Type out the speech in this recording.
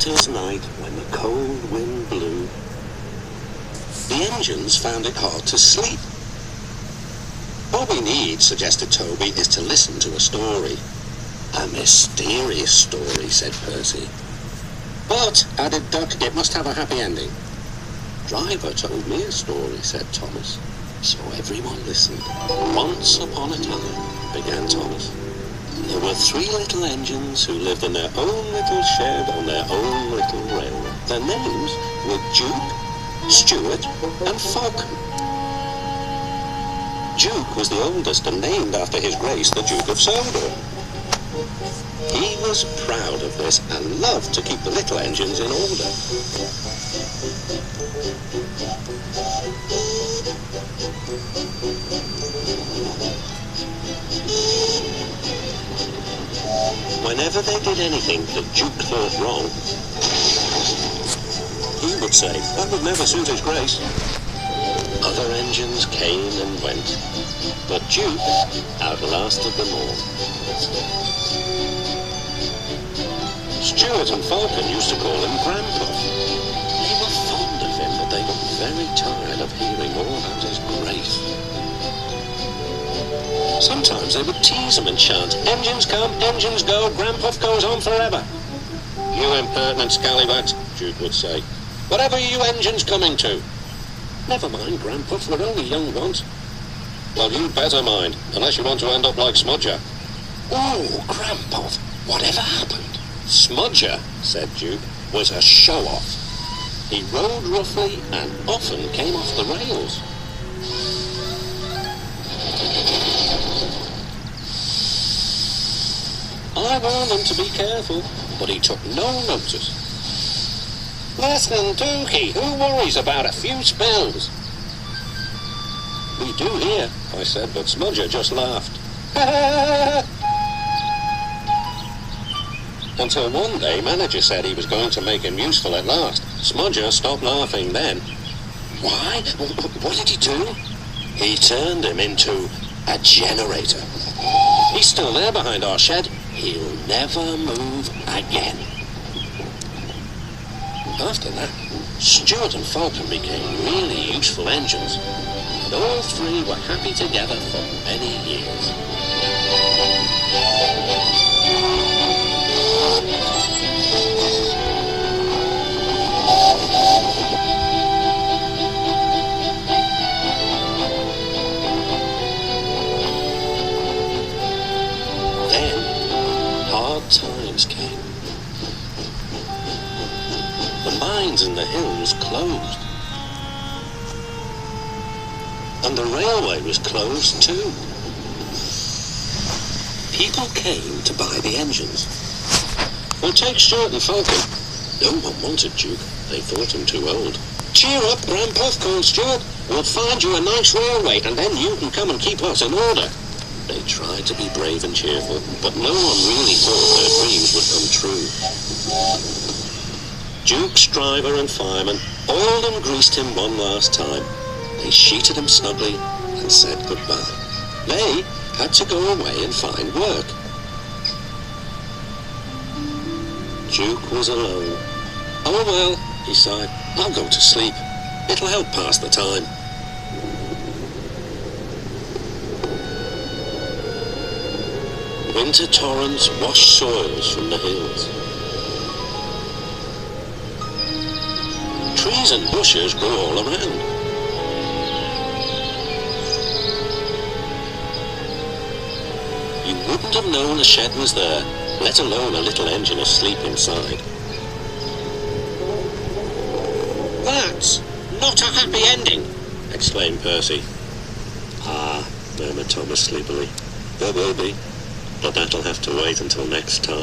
winter's night when the cold wind blew, the engines found it hard to sleep. All we need, suggested Toby, is to listen to a story. A mysterious story, said Percy. But, added Duck, it must have a happy ending. Driver told me a story, said Thomas. So everyone listened. Once upon a time, began Thomas, there were 3 little engines who lived in their own little shed on their own little railway. Their names were Duke, Stuart, and Falcon. Duke was the oldest and named after his grace, the Duke of Sodor. He was proud of this and loved to keep the little engines in order. Whenever they did anything that Duke thought wrong, he would say, that would never suit his grace. Other engines came and went, but Duke outlasted them all. Stuart and Falcon used to call him Granpuff. They were fond of him, but they got very tired of hearing all about his grace. Sometimes they would tease him and chant, engines come, engines go, Granpuff goes on forever. You impertinent scallywags, Duke would say. Whatever are you engines coming to? Never mind, Granpuff, we're only young ones. Well, you'd better mind, unless you want to end up like Smudger. Oh, Granpuff, whatever happened? Smudger, said Duke, was a show-off. He rode roughly and often came off the rails. I warned him to be careful, but he took no notice. Listen, Dookie, who worries about a few spills? We do here, I said, but Smudger just laughed. Until one day, manager said he was going to make him useful at last. Smudger stopped laughing then. Why? What did he do? He turned him into a generator. He's still there behind our shed. He'll never move again. After that, Stuart and Falcon became really useful engines, and all 3 were happy together for many years. Times came. The mines in the hills closed. And the railway was closed too. People came to buy the engines. Well, take Stuart and Falcon. No one wanted Duke. They thought him too old. Cheer up, Granpuff, called Stuart. We'll find you a nice railway, and then you can come and keep us in order. They tried to be brave and cheerful, but no one really thought their dreams would come true. Duke's driver and fireman oiled and greased him one last time. They sheeted him snugly and said goodbye. They had to go away and find work. Duke was alone. Oh well, he sighed, I'll go to sleep. It'll help pass the time. Winter torrents washed soils from the hills. Trees and bushes grew all around. You wouldn't have known a shed was there, let alone a little engine asleep inside. That's not a happy ending, exclaimed Percy. Ah, murmured Thomas sleepily. There will be. But that'll have to wait until next time.